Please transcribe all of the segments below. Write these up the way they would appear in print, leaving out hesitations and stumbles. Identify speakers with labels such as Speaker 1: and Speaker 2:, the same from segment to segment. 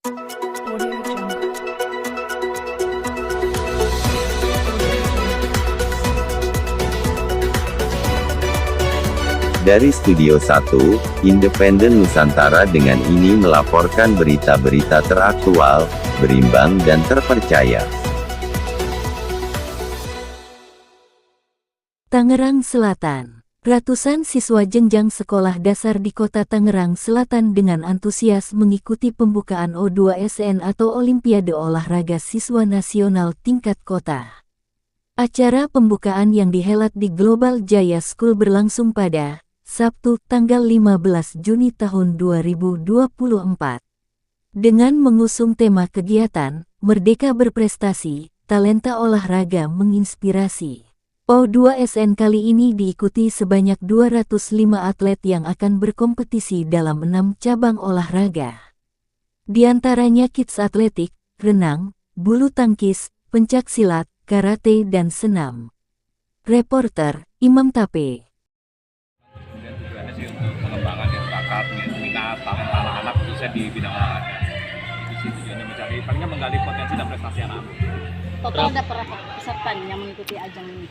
Speaker 1: Audio Jungle.
Speaker 2: Dari Studio 1, Independen Nusantara dengan ini melaporkan berita-berita teraktual, berimbang dan terpercaya.
Speaker 3: Tangerang Selatan. Ratusan siswa jenjang sekolah dasar di kota Tangerang Selatan dengan antusias mengikuti pembukaan O2SN atau Olimpiade Olahraga Siswa Nasional tingkat kota. Acara pembukaan yang dihelat di Global Jaya School berlangsung pada Sabtu, tanggal 15 Juni tahun 2024. Dengan mengusung tema kegiatan, Merdeka Berprestasi, Talenta Olahraga Menginspirasi. O2SN kali ini diikuti sebanyak 205 atlet yang akan berkompetisi dalam 6 cabang olahraga. Di antaranya kids atletik, renang, bulu tangkis, pencaksilat, karate dan senam. Reporter, Imam Tape.
Speaker 4: Kemudian tujuannya sih untuk pengembangan bakat, minat, talenta anak-anak khususnya di bidang olahraga. Itu sih tujuannya mencari, palingnya menggali potensi dan prestasi anak-anak.
Speaker 5: Total ada berapa peserta nih yang mengikuti ajang ini?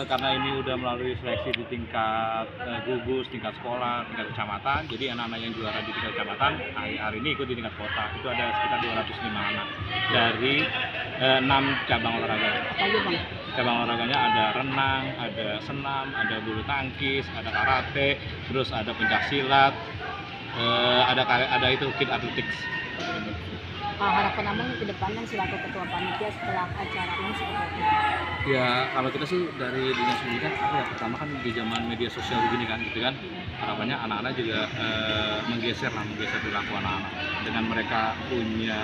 Speaker 4: Karena ini udah melalui seleksi di tingkat gugus, tingkat sekolah, tingkat kecamatan. Jadi anak-anak yang juara di tingkat kecamatan hari ini ikut di tingkat kota. Itu ada sekitar 205 anak dari 6 cabang olahraga.
Speaker 5: Apa aja bang?
Speaker 4: Cabang olahraganya ada renang, ada senam, ada bulu tangkis, ada karate, terus ada pencaksilat, ada itu kid athletics.
Speaker 5: Harapan abang ke depannya selaku ketua panitia setelah acara ini seperti apa?
Speaker 4: Ya kalau kita sih dari dinas pendidikan pertama kan di zaman media sosial begini kan gitu kan, harapannya anak-anak juga menggeser perilaku anak-anak dengan mereka punya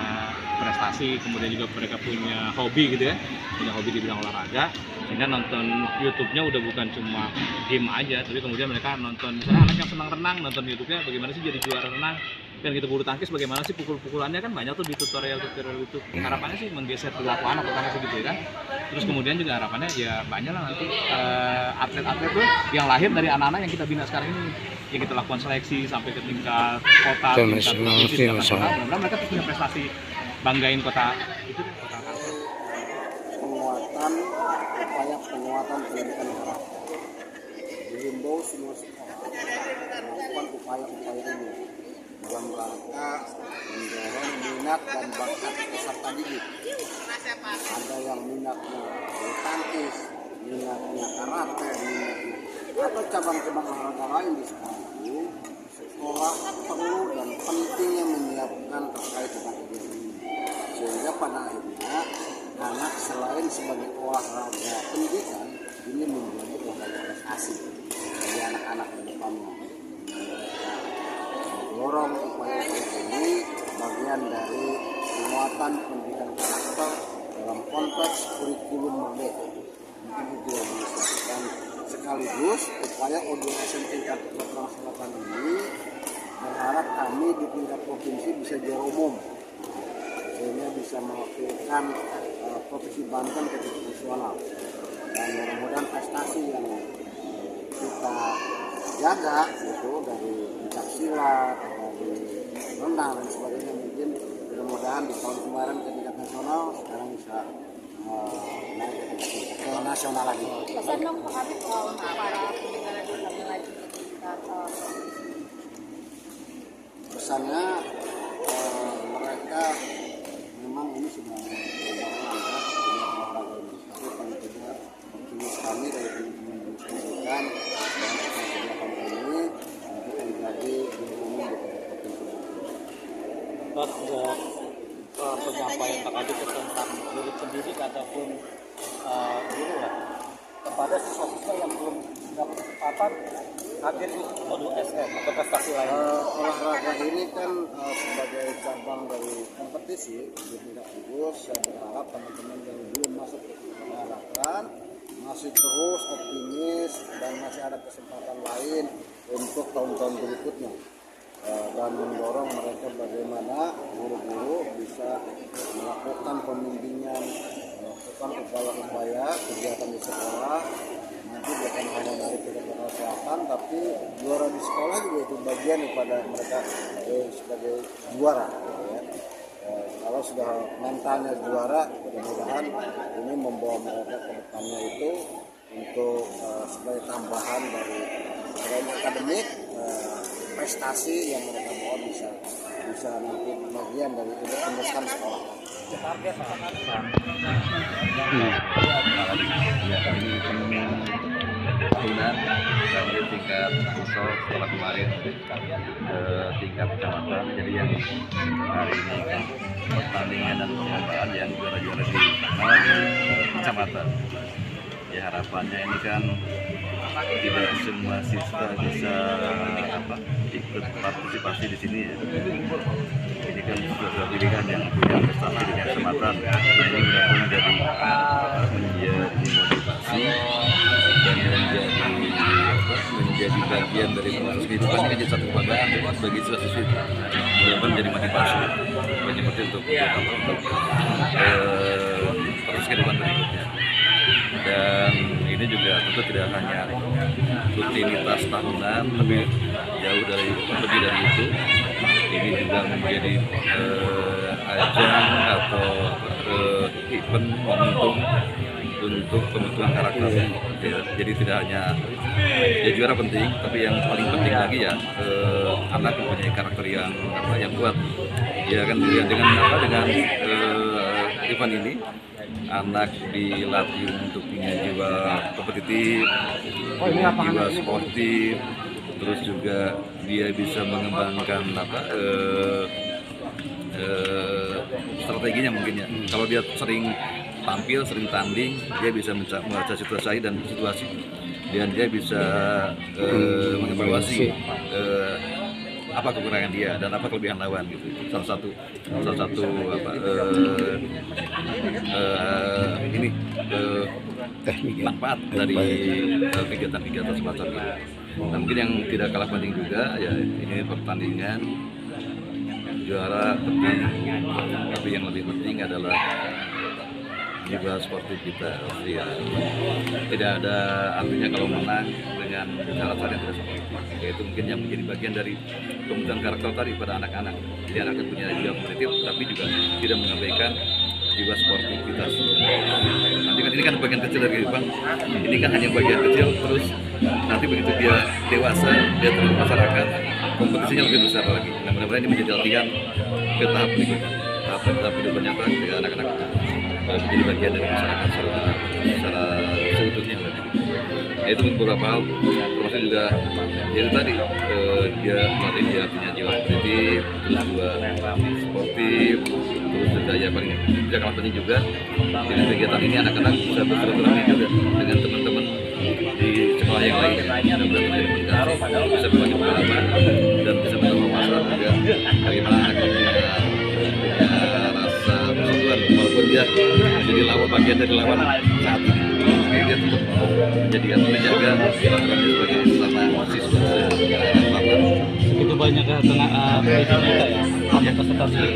Speaker 4: prestasi, kemudian juga mereka punya hobi gitu ya, punya hobi di bidang olahraga, sehingga nonton YouTube-nya udah bukan cuma game aja, tapi kemudian mereka nonton, misalnya anak yang senang renang nonton YouTube-nya bagaimana sih jadi juara renang, dan gitu bulu tangkis bagaimana sih pukul-pukulannya kan banyak tuh di tutorial YouTube. Harapannya sih menggeser perilaku anak pertama sih gitu ya kan. Terus kemudian juga harapannya ya banyak lah nanti atlet-atlet tuh yang lahir dari anak-anak yang kita bina sekarang ini, yang kita lakukan seleksi sampai ke tingkat kota, tingkat provinsi, tingkat nasional. Mudah-mudahan mereka punya prestasi, banggain kota itu deh, kota Kalsel.
Speaker 6: Penguatan pendidikan karakter. Dihimbau semua sekolah melakukan upaya-upaya ini dalam rangka mendorong minat dan bakat peserta didik. Ada yang minatnya bulu tangkis, minatnya karate, minatnya atau cabang-cabang olahraga lain di sekolah itu, sekolah perlu dan pentingnya menyiapkan terkait dengan kegiatan ini, sehingga pada akhirnya anak selain sebagai olahraga pendidikan ini menjadi olahraga prestasi bagi anak-anak ke depannya. Dorong upaya-upaya ini bagian dari penguatan pendidikan karakter dalam konteks kurikulum merdeka. Mungkin itu yang dilakukan sekaligus upaya O2SN tingkat Tangerang Selatan ini berharap kami di tingkat provinsi bisa juara umum, sehingga bisa mewakilkan provinsi Banten ke tingkat nasional, dan mudah-mudahan prestasi yang kita jaga itu dari pencaksilat, dari renang dan sebagainya, mungkin mudah-mudahan di tahun kemarin ke tingkat nasional, sekarang bisa naik ke nasional lagi.
Speaker 5: Pesan dong Pak Habib untuk para pendengar di kami lagi.
Speaker 6: Pesannya mereka memang ini sudah olahraga ini, tapi paling tidak optimis kami dari teman-teman pendidikan dan kegiatan ini untuk menjadi umum di provinsi.
Speaker 7: Penyampaian Pak Kadip tentang guru pendidik ataupun guru lah kepada siswa-siswa yang belum dapat kesempatan hadir di O2SN atau prestasi lain.
Speaker 6: Olahraga ini kan sebagai cabang dari kompetisi di tingkat gugus, saya berharap teman-teman yang belum masuk diharapkan masih terus optimis dan masih ada kesempatan lain untuk tahun-tahun berikutnya, dan mendorong mereka bagaimana guru-guru bisa melakukan pembimbingan, melakukan upaya-upaya kegiatan di sekolah. Nanti bukan hanya dari tingkat selatan, tapi juara di sekolah juga itu bagian daripada mereka sebagai juara, ya. Kalau sudah mentalnya juara, mudah-mudahan ini membawa mereka ke depannya itu untuk sebagai tambahan dari selain akademik, prestasi yang mereka bawa bisa nanti bagian dari penulisan sekolah.
Speaker 8: tahunan dari tingkat pusat sekolah kemarin ke tingkat kecamatan. Jadi yang hari ini kan pertandingan dan perlombaan yang juara-juara di kecamatan. Ya harapannya ini kan tidak semua siswa bisa ikut partisipasi di sini ya. Ini kan suatu pilihan yang punya prestasi di kecamatan. Nah, ini mudah-mudahan menjadi motivasi dan menjadi bagian dari proses kehidupan, ini jadi satu kebanggaan bagi siswa-siswi. Mudah-mudahan menjadi motivasi bagi mereka untuk proses kehidupan berikutnya. Dan ini juga tentu tidak hanya rutinitas tahunan, tapi jauh lebih dari itu. Ini juga menjadi ajang atau event momentum untuk pembentukan karakter. Ya, jadi tidak hanya ya juara penting, tapi yang paling penting lagi ya anak mempunyai karakter yang kuat. Ya kan dengan event ini anak dilatih untuk punya jiwa kompetitif, punya jiwa sportif, terus juga dia bisa mengembangkan strateginya mungkin ya. Kalau dia sering tampil, sering tanding, dia bisa membaca situasi dan dia bisa mengevaluasi apa kekurangan dia dan apa kelebihan lawan gitu. Salah satu manfaat dari kegiatan-kegiatan semacam ini. Nah, mungkin yang tidak kalah penting juga ya ini pertandingan juara penting, tapi yang lebih penting adalah jiwa sportif kita. Ya, tidak ada artinya kalau menang dengan cara-cara yang tidak sportif. Yaitu mungkin yang menjadi bagian dari pembentukan karakter tadi pada anak-anak. Jadi anak punya jiwa kompetitif, tapi juga tidak mengabaikan jiwa sportivitas. Nanti kan ini kan bagian kecil dari kehidupan. Ini kan hanya bagian kecil, terus nanti begitu dia dewasa, dia terus masyarakat, kompetisinya lebih besar lagi. Nah, mudah-mudahan ini menjadi latihan ke tahap berikutnya, tahap hidup nyata ketika anak-anak menjadi bagian dari masyarakat secara seutuhnya. Ya, itu beberapa hal, termasuk juga ya itu tadi dia melatih dia punya jiwa kompetitif, terus juga sportif, terus juga ya paling tidak kalah penting juga dengan kegiatan ini anak-anak bisa bersilaturahmi juga dengan teman-teman di sekolah yang lain, dan benar-benar bisa berbagi pengalaman dan bisa menambah masalah juga bagaimana anak punya rasa persatuan walaupun dia menjadi lawan bagian dari lawan saat ini. Dia tetap menjaga silaturahmi sebagai sesama siswa.
Speaker 7: Begitu banyak tenaga pendidik kita ya, peserta didik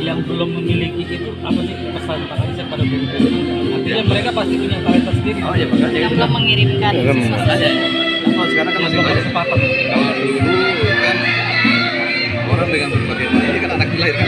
Speaker 7: yang belum memiliki itu apa sih pesan Pak Kadis pada guru-guru? Artinya mereka pasti punya talenta sendiri.
Speaker 8: Oh ya makanya
Speaker 5: yang belum mengirimkan siswa
Speaker 8: ada. Oh sekarang kan masih banyak kesempatan. Kalau dulu kan orang dengan berbagai macam, ini kan anak dilahirkan